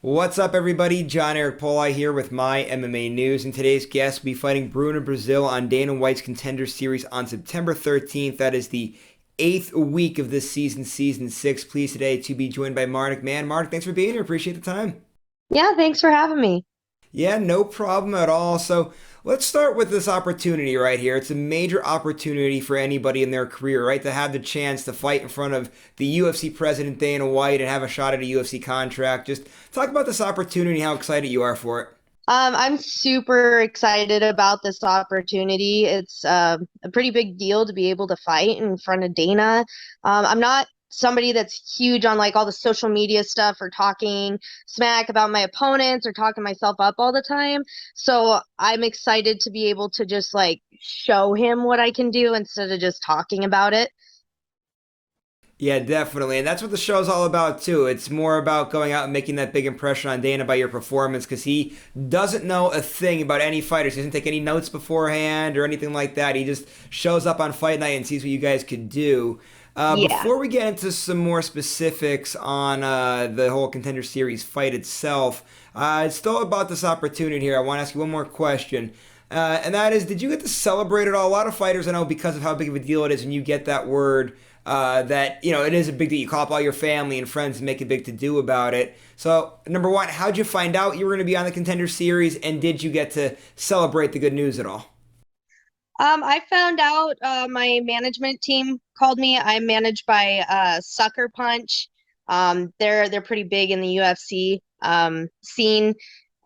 What's up, everybody? John Eric Poli here with my MMA News, and today's guest will be fighting Bruna Brasil on Dana White's Contender Series on September 13th. That is the eighth week of this season, Season 6. Pleased today to be joined by Marnic Mann. Marnic, thanks for being here. Appreciate the time. Yeah, thanks for having me. Yeah, no problem at all. So let's start with this opportunity right here. It's a major opportunity for anybody in their career, right? To have the chance to fight in front of the UFC president, Dana White, and have a shot at a UFC contract. Just talk about this opportunity, how excited you are for it. I'm super excited about this opportunity. It's a pretty big deal to be able to fight in front of Dana. I'm not somebody that's huge on like all the social media stuff or talking smack about my opponents or talking myself up all the time. So I'm excited to be able to just like show him what I can do instead of just talking about it. Yeah, definitely. And that's what the show's all about, too. It's more about going out and making that big impression on Dana by your performance because he doesn't know a thing about any fighters. He doesn't take any notes beforehand or anything like that. He just shows up on fight night and sees what you guys could do. Yeah. Before we get into some more specifics on the whole Contender Series fight itself, it's still about this opportunity here. I want to ask you one more question. And that is, did you get to celebrate it all? A lot of fighters, I know, because of how big of a deal it is when you get that word that, it is a big deal. You call up all your family and friends and make a big to do about it. So, number one, how'd you find out you were going to be on the Contender Series, and did you get to celebrate the good news at all? I found out my management team called me. I'm managed by Sucker Punch. They're pretty big in the UFC scene.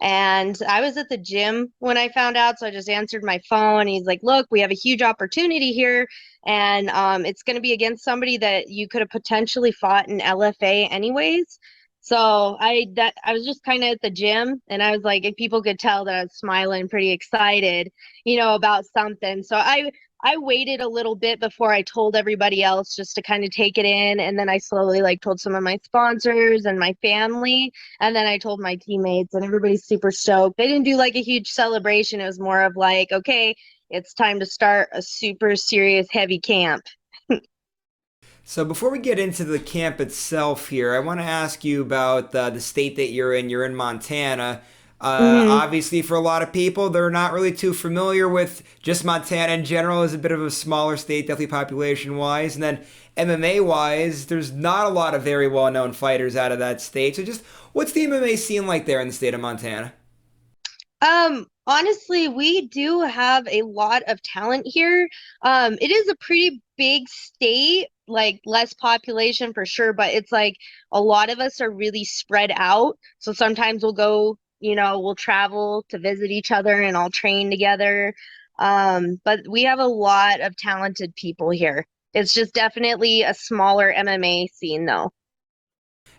And I was at the gym when I found out, so I just answered my phone. He's like, "Look, we have a huge opportunity here, and it's going to be against somebody that you could have potentially fought in LFA anyways." So I was just kind of at the gym, and I was like, if people could tell that I was smiling, pretty excited, about something. So I waited a little bit before I told everybody else just to kind of take it in, and then I slowly like told some of my sponsors and my family, and then I told my teammates, and everybody's super stoked. They didn't do like a huge celebration. It was more of like, okay, it's time to start a super serious heavy camp. So before we get into the camp itself here, I want to ask you about the state that you're in. You're in Montana. Hmm. Obviously, for a lot of people, they're not really too familiar with just Montana in general as a bit of a smaller state, definitely population wise. And then MMA wise, there's not a lot of very well known fighters out of that state. So just what's the MMA scene like there in the state of Montana? Honestly, we do have a lot of talent here. It is a pretty big state, like less population for sure, but it's like a lot of us are really spread out. So sometimes we'll go, we'll travel to visit each other and all train together. But we have a lot of talented people here. It's just definitely a smaller MMA scene though.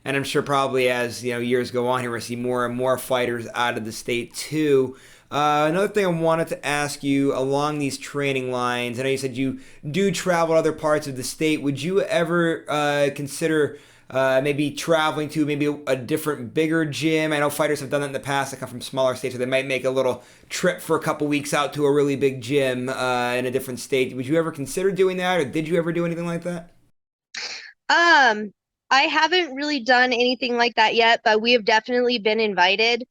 And I'm sure probably as years go on here, we'll see more and more fighters out of the state too. Another thing I wanted to ask you along these training lines. I know you said you do travel to other parts of the state. Would you ever consider maybe traveling to maybe a different, bigger gym? I know fighters have done that in the past. That come from smaller states, where they might make a little trip for a couple weeks out to a really big gym in a different state. Would you ever consider doing that, or did you ever do anything like that? Um, I haven't really done anything like that yet, but we have definitely been invited.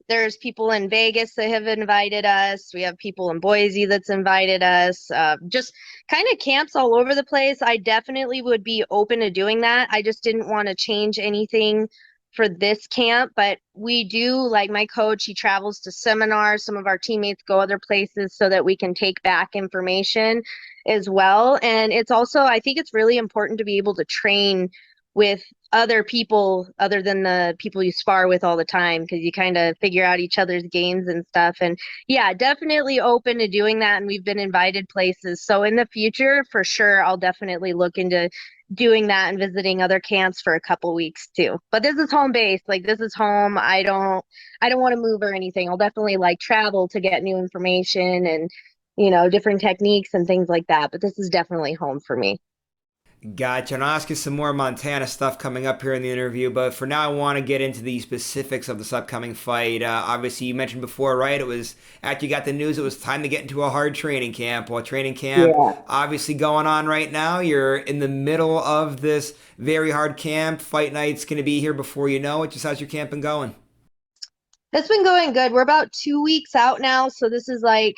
There's people in Vegas that have invited us. We have people in Boise that's invited us. Just kind of camps all over the place. I definitely would be open to doing that. I just didn't want to change anything for this camp, but we do, like my coach, he travels to seminars. Some of our teammates go other places so that we can take back information as well. And it's also, I think it's really important to be able to train with other people other than the people you spar with all the time because you kind of figure out each other's games and stuff. And yeah, definitely open to doing that. And we've been invited places. So in the future, for sure, I'll definitely look into doing that and visiting other camps for a couple weeks too. But this is home base. Like this is home. I don't want to move or anything. I'll definitely like travel to get new information and different techniques and things like that. But this is definitely home for me. Gotcha. And I'll ask you some more Montana stuff coming up here in the interview, but for now, I want to get into the specifics of this upcoming fight. Obviously, you mentioned before, right? It was after you got the news, it was time to get into a hard training camp. Well, training camp Yeah. obviously going on right now. You're in the middle of this very hard camp. Fight night's going to be here before you know it. Just how's your camp been going? It's been going good. We're about 2 weeks out now, so this is like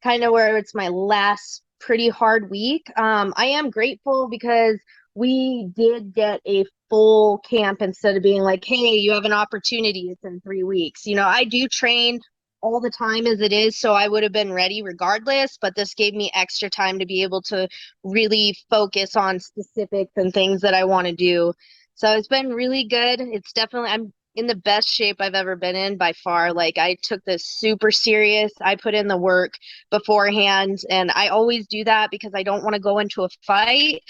kind of where it's my last pretty hard week. I am grateful because we did get a full camp instead of being like, hey, you have an opportunity. It's in 3 weeks. I do train all the time as it is, so I would have been ready regardless, but this gave me extra time to be able to really focus on specifics and things that I want to do. So it's been really good. It's definitely, I'm in the best shape I've ever been in by far. Like I took this super serious. I put in the work beforehand, and I always do that because I don't want to go into a fight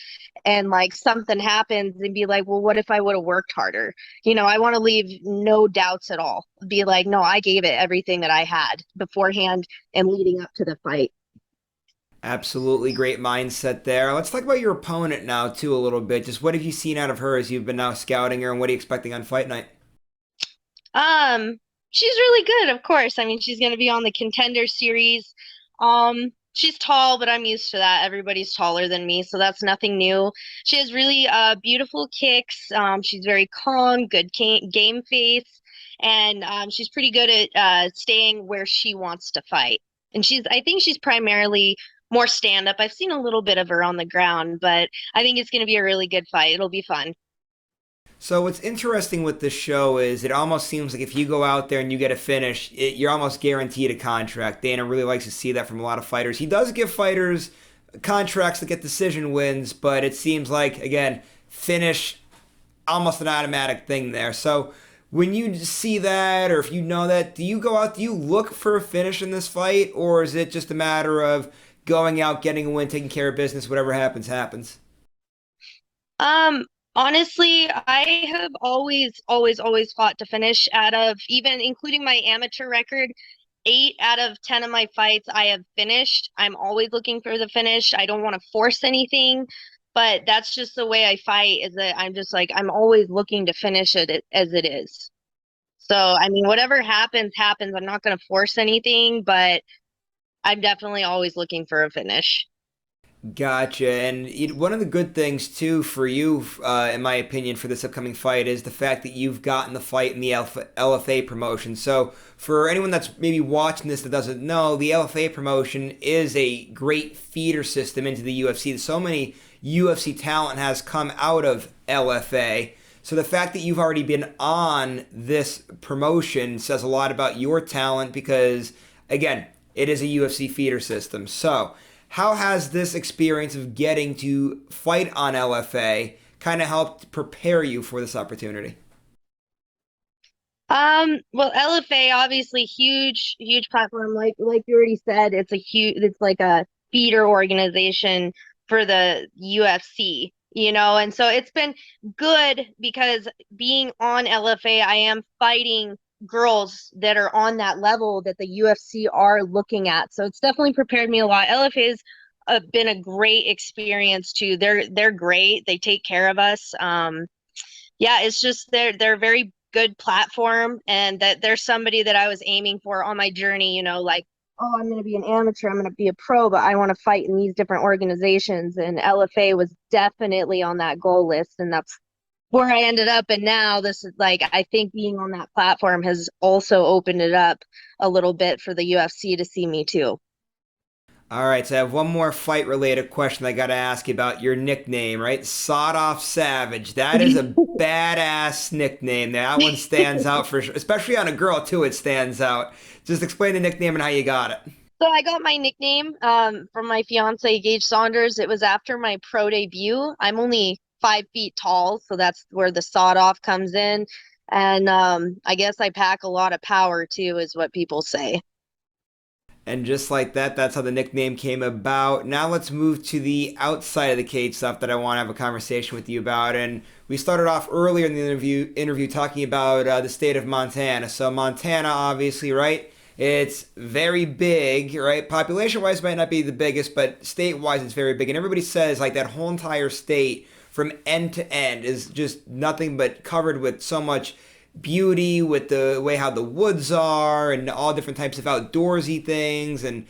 and like something happens and be like, well, what if I would have worked harder? I want to leave no doubts at all. Be like, no, I gave it everything that I had beforehand and leading up to the fight. Absolutely great mindset there. Let's talk about your opponent now, too, a little bit. Just what have you seen out of her as you've been now scouting her, and what are you expecting on fight night? Um, she's really good, of course. I mean, she's going to be on the Contender series. She's tall, but I'm used to that. Everybody's taller than me, so that's nothing new. She has really beautiful kicks. She's very calm, good game face, and she's pretty good at staying where she wants to fight. And I think she's primarily more stand up. I've seen a little bit of her on the ground, but I think it's going to be a really good fight. It'll be fun. So what's interesting with this show is it almost seems like if you go out there and you get a finish, you're almost guaranteed a contract. Dana really likes to see that from a lot of fighters. He does give fighters contracts that get decision wins, but it seems like, again, finish, almost an automatic thing there. So when you see that, or if you know that, do you go out, do you look for a finish in this fight, or is it just a matter of going out, getting a win, taking care of business, whatever happens, happens? Um, Honestly, I have always fought to finish out of even including my amateur record. 8 out of 10 of my fights I have finished. I'm always looking for the finish. I don't want to force anything, but that's just the way I fight, is that I'm just like, I'm always looking to finish it as it is. So, I mean, whatever happens, happens. I'm not going to force anything, but I'm definitely always looking for a finish. Gotcha. And one of the good things too for you, in my opinion, for this upcoming fight is the fact that you've gotten the fight in the LFA promotion. So for anyone that's maybe watching this that doesn't know, the LFA promotion is a great feeder system into the UFC. So many UFC talent has come out of LFA. So the fact that you've already been on this promotion says a lot about your talent because, again, it is a UFC feeder system. So how has this experience of getting to fight on LFA kind of helped prepare you for this opportunity? Well, LFA obviously huge platform. Like you already said, it's like a feeder organization for the UFC, and so it's been good because being on LFA, I am fighting girls that are on that level that the UFC are looking at. So it's definitely prepared me a lot. LFA has been a great experience too. They're great. They take care of us. Yeah, it's just they're a very good platform, and that there's somebody that I was aiming for on my journey, like, oh, I'm going to be an amateur, I'm going to be a pro, but I want to fight in these different organizations, and LFA was definitely on that goal list, and that's where I ended up. And now this is like, I think being on that platform has also opened it up a little bit for the UFC to see me too. All right, so I have one more fight related question I got to ask you about your nickname, right? Sawed Off Savage. That is a badass nickname. That one stands out for sure, especially on a girl too. It stands out. Just explain the nickname and how you got it. So I got my nickname from my fiance Gage Saunders. It was after my pro debut. I'm only 5 feet tall, so that's where the sawed off comes in. And I guess I pack a lot of power too, is what people say. And just like that, that's how the nickname came about. Now let's move to the outside of the cage stuff that I want to have a conversation with you about. And we started off earlier in the interview talking about the state of Montana. So Montana, obviously, right? It's very big, right? Population wise, might not be the biggest, but state wise, it's very big. And everybody says like that whole entire state from end to end is just nothing but covered with so much beauty, with the way how the woods are and all different types of outdoorsy things. And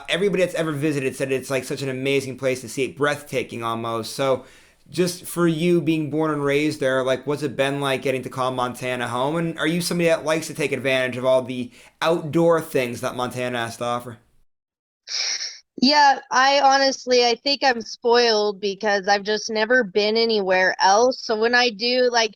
everybody that's ever visited said it's like such an amazing place to see, it breathtaking almost. So just for you being born and raised there, like what's it been like getting to call Montana home? And are you somebody that likes to take advantage of all the outdoor things that Montana has to offer? Yeah, I think I'm spoiled because I've just never been anywhere else. So when I do, like,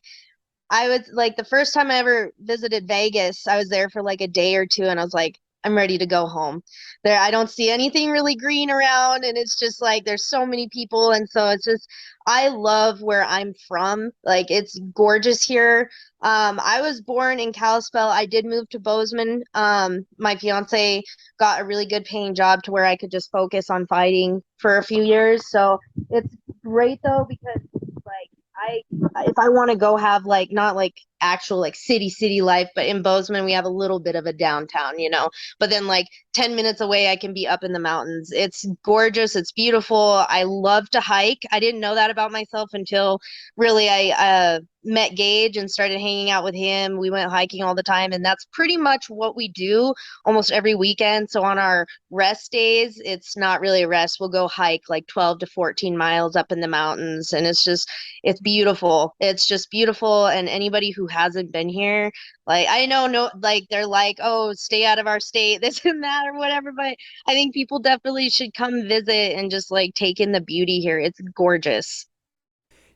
I was like the first time I ever visited Vegas, I was there for like a day or two and I was like, I'm ready to go home. There, I don't see anything really green around, and it's just like there's so many people, and so it's just I love where I'm from. Like it's gorgeous here. I was born in Kalispell. I did move to Bozeman. My fiance got a really good paying job to where I could just focus on fighting for a few years. So it's great though because like I if I want to go have like not like actual like city life, but in Bozeman we have a little bit of a downtown, you know. But then like 10 minutes away I can be up in the mountains. It's gorgeous, it's beautiful. I love to hike. I didn't know that about myself until really I met Gage and started hanging out with him. We went hiking all the time, and that's pretty much what we do almost every weekend. So on our rest days, it's not really a rest. We'll go hike like 12 to 14 miles up in the mountains, and it's beautiful. It's just beautiful. And anybody who hasn't been here, like I know, no, like they're like, oh, stay out of our state, this and that or whatever. But I think people definitely should come visit and just like take in the beauty here. It's gorgeous.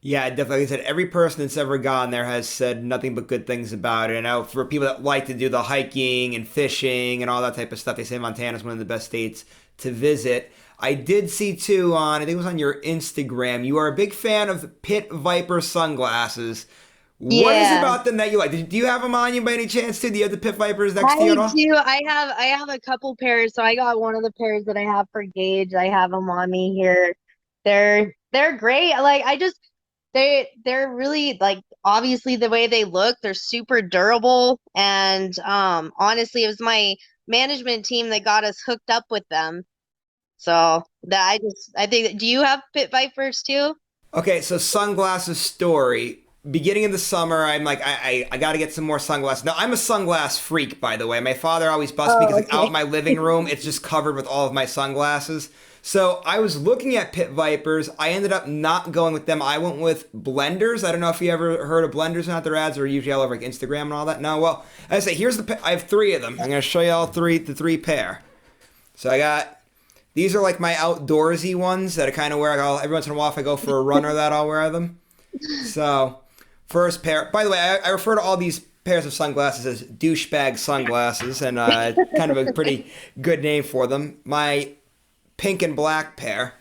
Yeah, definitely. Like I said, every person that's ever gone there has said nothing but good things about it. And now for people that like to do the hiking and fishing and all that type of stuff, they say Montana is one of the best states to visit. I did see too on, I think it was on your Instagram, you are a big fan of Pit Viper sunglasses. What is it Yeah. about them that you like? Do you have them on you by any chance too? Do you have the Pit Vipers next to you I at all? do. I have a couple pairs. So I got one of the pairs that I have for Gage. I have them on me here. They're great. Like I just they're really like obviously the way they look, they're super durable. And honestly, it was my management team that got us hooked up with them. So that I think do you have pit vipers too? Okay, so sunglasses story. Beginning of the summer, I'm like, I got to get some more sunglasses. Now, I'm a sunglass freak, by the way. My father always busts me because Oh, like out okay. in my living room, it's just covered with all of my sunglasses. So I was looking at Pit Vipers. I ended up not going with them. I went with Blenders. I don't know if you ever heard of Blenders. Not their ads are usually all over like Instagram and all that. No, well, I say here's I have three of them. I'm gonna show you all three, the three pair. So I got these are like my outdoorsy ones that I kind of wear. Every once in a while, if I go for a run or that, I'll wear them. So, first pair. By the way, I refer to all these pairs of sunglasses as douchebag sunglasses, and kind of a pretty good name for them. My pink and black pair,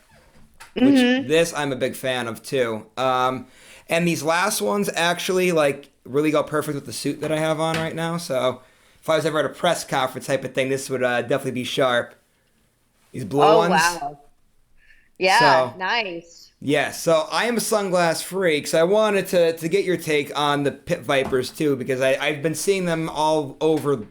which Hmm. this I'm a big fan of too. And these last ones actually like really go perfect with the suit that I have on right now. So, if I was ever at a press conference type of thing, this would definitely be sharp. These blue Oh ones. wow. Yeah, So, nice. yeah, so I am a sunglass freak, so I wanted to get your take on the Pit Vipers too, because I've been seeing them all over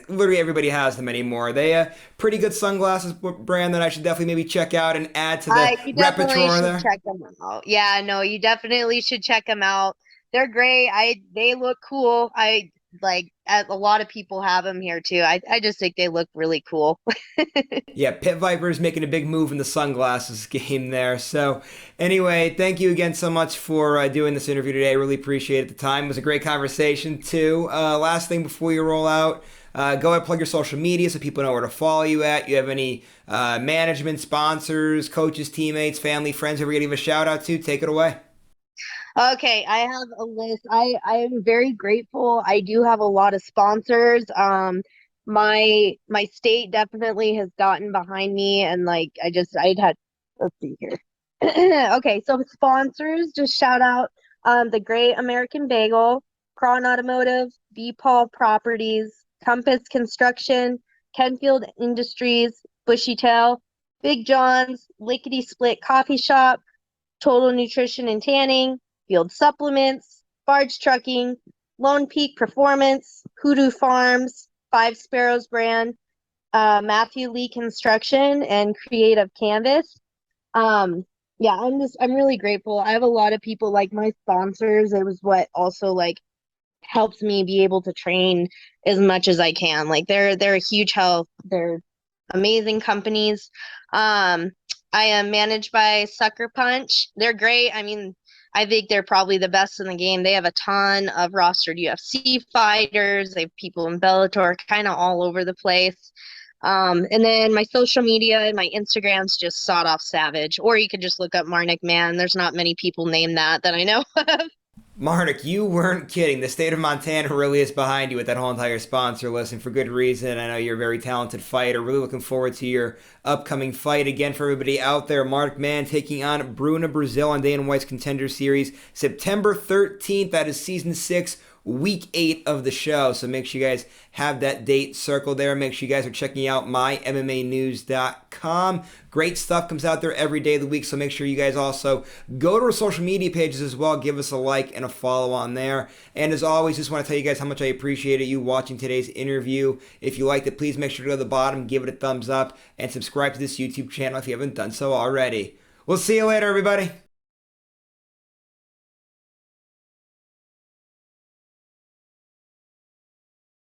literally everybody has them anymore. They a pretty good sunglasses brand that I should definitely maybe check out and add to the You definitely repertoire should there. check them out. Yeah, no, you definitely should check them out. They're great. They look cool. I like a lot of people have them here too. I just think they look really cool. Yeah, Pit Vipers making a big move in the sunglasses game there. So, anyway, thank you again so much for doing this interview today. I really appreciate it. The time it was a great conversation too. Last thing before you roll out, go ahead and plug your social media so people know where to follow you at. You have any management, sponsors, coaches, teammates, family, friends, whoever you give a shout out to? Take it away. Okay, I have a list. I am very grateful. I do have a lot of sponsors. My state definitely has gotten behind me, and like I'd had let's see here. Okay, so sponsors, just shout out the Great American Bagel, Cron Automotive, B Paul Properties, Compass Construction, Kenfield Industries, Bushy Tail, Big John's, Lickety Split Coffee Shop, Total Nutrition and Tanning, Field Supplements, Barge Trucking, Lone Peak Performance, Hoodoo Farms, Five Sparrows brand, Matthew Lee Construction, and Creative Canvas. Um, yeah, I'm really grateful. I have a lot of people like my sponsors. It was what also like helps me be able to train as much as I can. Like they're a huge help. They're amazing companies. Um, I am managed by Sucker Punch. They're great. I mean, I think they're probably the best in the game. They have a ton of rostered UFC fighters. They have people in Bellator, kind of all over the place. And then my social media and my Instagram's just sawed off savage. Or you could just look up Marnic Mann. There's not many people named that I know of. Marnic, you weren't kidding. The state of Montana really is behind you with that whole entire sponsor list, and for good reason. I know you're a very talented fighter. Really looking forward to your upcoming fight. Again, for everybody out there, Marnic Mann taking on Bruna Brasil on Dana White's Contender Series, September 13th. That is Season 6, Week 8 of the show. So make sure you guys have that date circled there. Make sure you guys are checking out MyMMAnews.com. Great stuff comes out there every day of the week, so make sure you guys also go to our social media pages as well. Give us a like and a follow on there. And as always, just want to tell you guys how much I appreciated you watching today's interview. If you liked it, please make sure to go to the bottom, give it a thumbs up, and subscribe to this YouTube channel if you haven't done so already. We'll see you later, everybody.